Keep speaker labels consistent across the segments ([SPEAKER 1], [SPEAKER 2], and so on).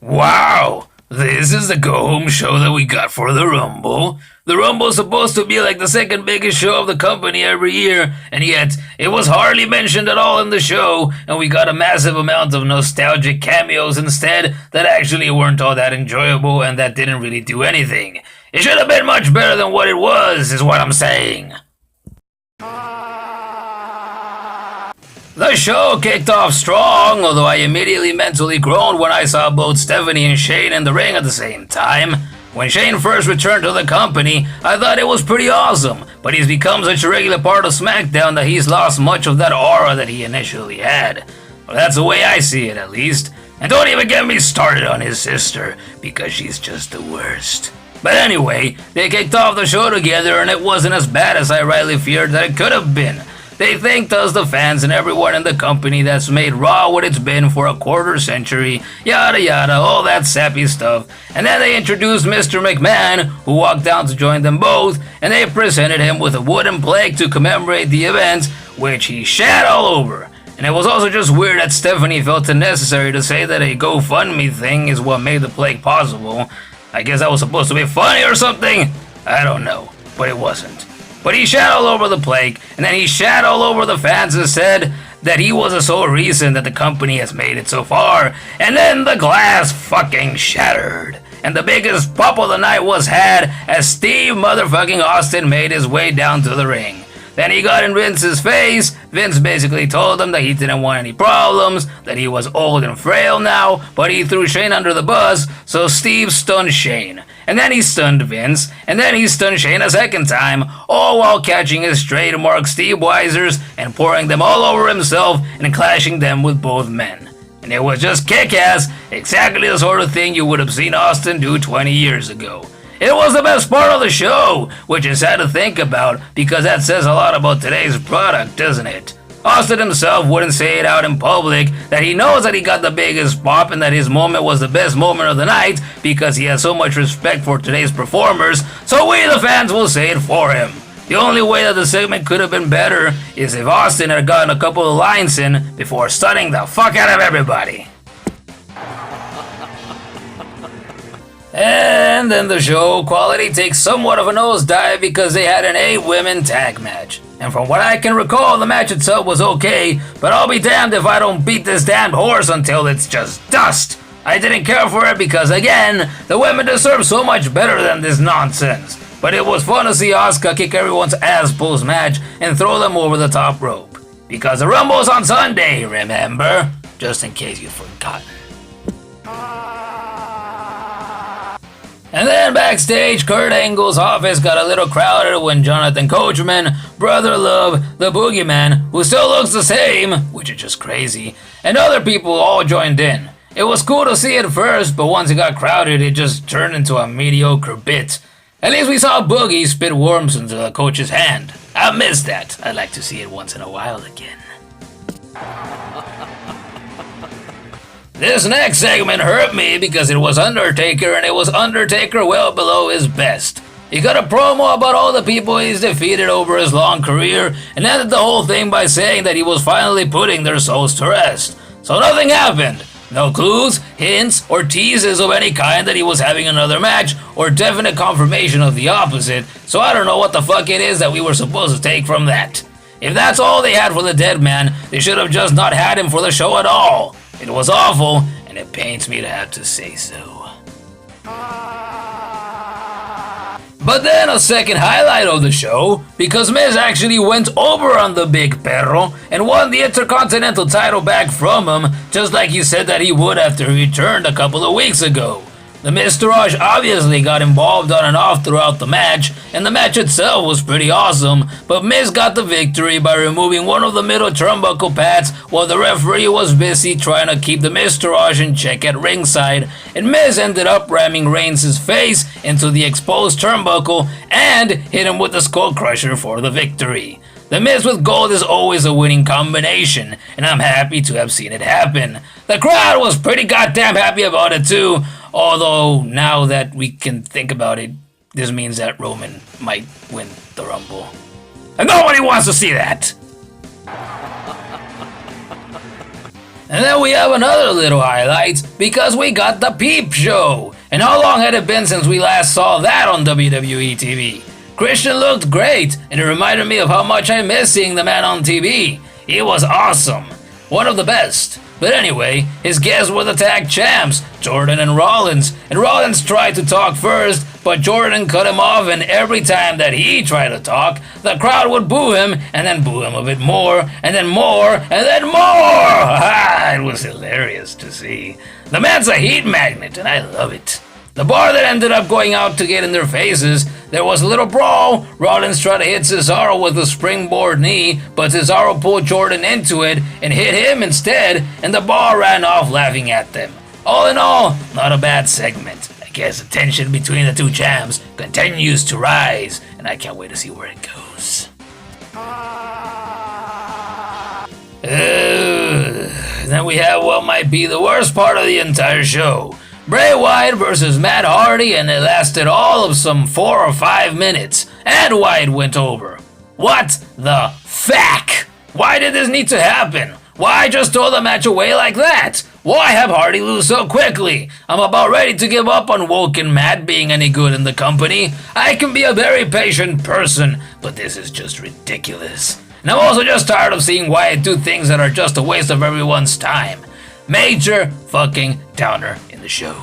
[SPEAKER 1] Wow! This is the go-home show that we got for the Rumble. The Rumble's supposed to be like the second biggest show of the company every year, and yet it was hardly mentioned at all in the show, and we got a massive amount of nostalgic cameos instead that actually weren't all that enjoyable and that didn't really do anything. It should have been much better than what it was, is what I'm saying. The show kicked off strong, although I immediately mentally groaned when I saw both Stephanie and Shane in the ring at the same time. When Shane first returned to the company, I thought it was pretty awesome, but he's become such a regular part of SmackDown that he's lost much of that aura that he initially had. Well, that's the way I see it, at least. And don't even get me started on his sister, because she's just the worst. But anyway, they kicked off the show together and it wasn't as bad as I rightly feared that it could have been. They thanked us, the fans, and everyone in the company that's made Raw what it's been for a quarter century, yada yada, all that sappy stuff. And then they introduced Mr. McMahon, who walked down to join them both, and they presented him with a wooden plaque to commemorate the event, which he shat all over. And it was also just weird that Stephanie felt it necessary to say that a GoFundMe thing is what made the plague possible. I guess that was supposed to be funny or something? I don't know, but it wasn't. But he shat all over the plaque, and then he shat all over the fans and said that he was the sole reason that the company has made it so far, and then the glass fucking shattered. And the biggest pop of the night was had as Steve motherfucking Austin made his way down to the ring. Then he got in Vince's face. Vince basically told him that he didn't want any problems, that he was old and frail now, but he threw Shane under the bus, so Steve stunned Shane. And then he stunned Vince, and then he stunned Shane a second time, all while catching his trademark Steve Weisers and pouring them all over himself and clashing them with both men. And it was just kick-ass, exactly the sort of thing you would have seen Austin do 20 years ago. It was the best part of the show, which is sad to think about because that says a lot about today's product, doesn't it? Austin himself wouldn't say it out in public that he knows that he got the biggest pop and that his moment was the best moment of the night because he has so much respect for today's performers, so we the fans will say it for him. The only way that the segment could have been better is if Austin had gotten a couple of lines in before stunning the fuck out of everybody. And then the show quality takes somewhat of a nosedive because they had an 8-women tag match. And from what I can recall, the match itself was okay, but I'll be damned if I don't beat this damned horse until it's just dust. I didn't care for it because, again, the women deserve so much better than this nonsense. But it was fun to see Asuka kick everyone's ass post-match and throw them over the top rope. Because the Rumble's on Sunday, remember? Just in case you've forgotten. And then backstage, Kurt Angle's office got a little crowded when Jonathan Coachman, Brother Love, the Boogeyman, who still looks the same, which is just crazy, and other people all joined in. It was cool to see at first, but once it got crowded, it just turned into a mediocre bit. At least we saw Boogie spit worms into the coach's hand. I miss that. I'd like to see it once in a while again. This next segment hurt me because it was Undertaker and it was Undertaker well below his best. He got a promo about all the people he's defeated over his long career and ended the whole thing by saying that he was finally putting their souls to rest. So nothing happened. No clues, hints, or teases of any kind that he was having another match or definite confirmation of the opposite, so I don't know what the fuck it is that we were supposed to take from that. If that's all they had for the dead man, they should have just not had him for the show at all. It was awful, and it pains me to have to say so. But then a second highlight of the show, because Miz actually went over on the Big Perro and won the Intercontinental title back from him, just like he said that he would after he returned a couple of weeks ago. The Miztourage obviously got involved on and off throughout the match, and the match itself was pretty awesome, but Miz got the victory by removing one of the middle turnbuckle pads while the referee was busy trying to keep the Miztourage in check at ringside, and Miz ended up ramming Reigns' face into the exposed turnbuckle and hit him with the Skull Crusher for the victory. The Miz with gold is always a winning combination, and I'm happy to have seen it happen. The crowd was pretty goddamn happy about it too, although now that we can think about it, this means that Roman might win the Rumble. And nobody wants to see that! And then we have another little highlight because we got the Peep Show. And how long had it been since we last saw that on WWE TV? Christian looked great, and it reminded me of how much I miss seeing the man on TV. He was awesome. One of the best. But anyway, his guests were the tag champs, Jordan and Rollins tried to talk first, but Jordan cut him off, and every time that he tried to talk, the crowd would boo him, and then boo him a bit more, and then more, and then more! It was hilarious to see. The man's a heat magnet, and I love it. The bar that ended up going out to get in their faces, there was a little brawl. Rollins tried to hit Cesaro with a springboard knee, but Cesaro pulled Jordan into it and hit him instead, and the bar ran off laughing at them. All in all, not a bad segment. I guess the tension between the two champs continues to rise, and I can't wait to see where it goes. Then we have what might be the worst part of the entire show. Bray Wyatt versus Matt Hardy, and it lasted all of some 4 or 5 minutes, and Wyatt went over. What the fuck? Why did this need to happen? Why just throw the match away like that? Why have Hardy lose so quickly? I'm about ready to give up on Woken Matt being any good in the company. I can be a very patient person, but this is just ridiculous. And I'm also just tired of seeing Wyatt do things that are just a waste of everyone's time. Major fucking downer in the show.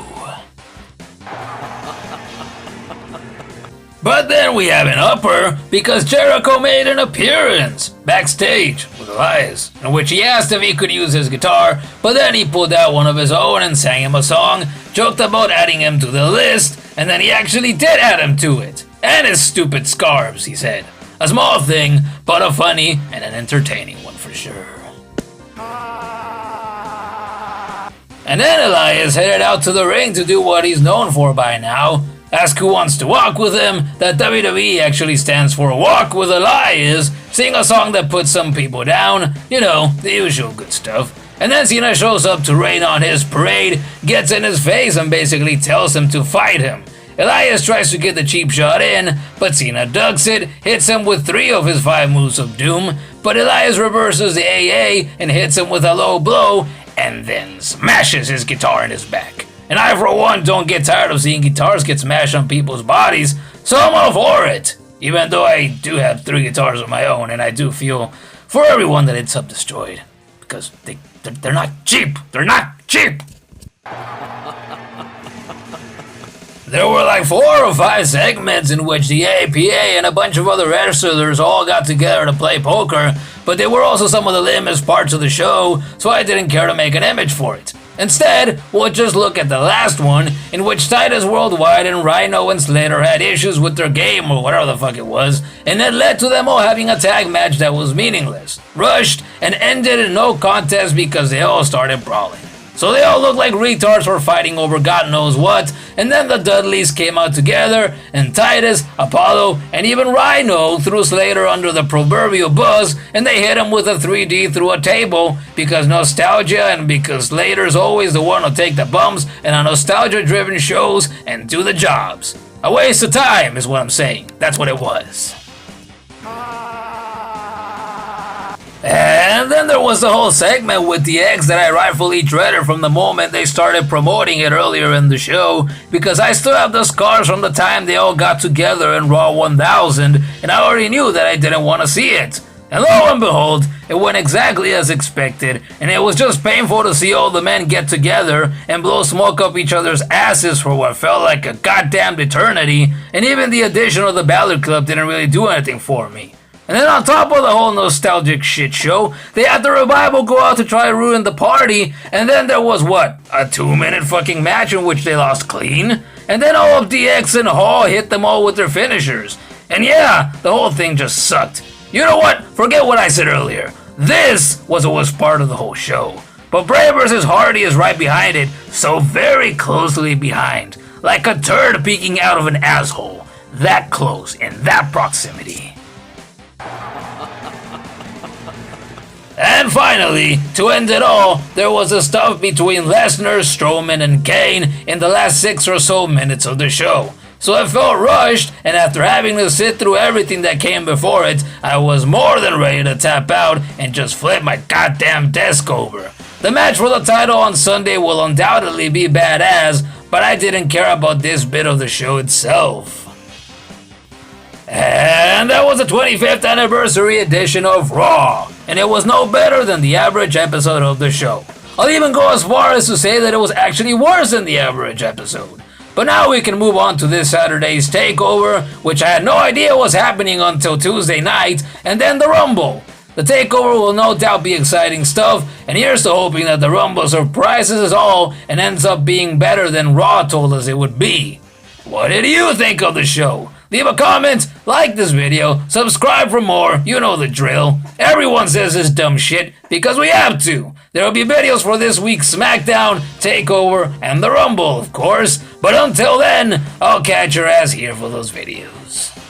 [SPEAKER 1] But then we have an upper because Jericho made an appearance backstage with Elias, in which he asked if he could use his guitar, but then he pulled out one of his own and sang him a song, joked about adding him to the list, and then he actually did add him to it. And his stupid scarves, he said. A small thing, but a funny and an entertaining one for sure. And then Elias headed out to the ring to do what he's known for by now. Ask who wants to walk with him, that WWE actually stands for Walk with Elias, sing a song that puts some people down, you know, the usual good stuff. And then Cena shows up to rain on his parade, gets in his face and basically tells him to fight him. Elias tries to get the cheap shot in, but Cena ducks it, hits him with 3 of his 5 moves of doom, but Elias reverses the AA and hits him with a low blow, and then smashes his guitar in his back. And I, for one, don't get tired of seeing guitars get smashed on people's bodies, so I'm all for it. Even though I do have 3 guitars of my own, and I do feel for everyone that it's destroyed. Because they're not cheap. They're not cheap. There were like 4 or 5 segments in which the APA and a bunch of other wrestlers all got together to play poker, but they were also some of the lamest parts of the show, so I didn't care to make an image for it. Instead, we'll just look at the last one, in which Titus Worldwide and Rhino and Slater had issues with their game or whatever the fuck it was, and it led to them all having a tag match that was meaningless, rushed, and ended in no contest because they all started brawling. So they all looked like retards for fighting over God knows what, and then the Dudleys came out together, and Titus, Apollo, and even Rhino threw Slater under the proverbial bus, and they hit him with a 3D through a table, because nostalgia and because Slater's always the one to take the bumps and on nostalgia-driven shows and do the jobs. A waste of time is what I'm saying. That's what it was. And then there was the whole segment with the X that I rightfully dreaded from the moment they started promoting it earlier in the show, because I still have the scars from the time they all got together in Raw 1000, and I already knew that I didn't want to see it. And lo and behold, it went exactly as expected, and it was just painful to see all the men get together and blow smoke up each other's asses for what felt like a goddamn eternity, and even the addition of the Balor Club didn't really do anything for me. And then on top of the whole nostalgic shit show, they had the Revival go out to try to ruin the party, and then there was what, a 2-minute fucking match in which they lost clean? And then all of DX and Hall hit them all with their finishers. And yeah, the whole thing just sucked. You know what? Forget what I said earlier. This was what was part of the whole show. But Bray vs. Hardy is right behind it, so very closely behind. Like a turd peeking out of an asshole. That close, in that proximity. And finally, to end it all, there was the stuff between Lesnar, Strowman, and Kane in the last 6 or so minutes of the show. So it felt rushed, and after having to sit through everything that came before it, I was more than ready to tap out and just flip my goddamn desk over. The match for the title on Sunday will undoubtedly be badass, but I didn't care about this bit of the show itself. And that was the 25th anniversary edition of Raw, and it was no better than the average episode of the show. I'll even go as far as to say that it was actually worse than the average episode. But now we can move on to this Saturday's TakeOver, which I had no idea was happening until Tuesday night, and then the Rumble. The TakeOver will no doubt be exciting stuff, and here's to hoping that the Rumble surprises us all and ends up being better than Raw told us it would be. What did you think of the show? Leave a comment, like this video, subscribe for more, you know the drill. Everyone says this dumb shit because we have to. There will be videos for this week's SmackDown, TakeOver, and the Rumble, of course. But until then, I'll catch your ass here for those videos.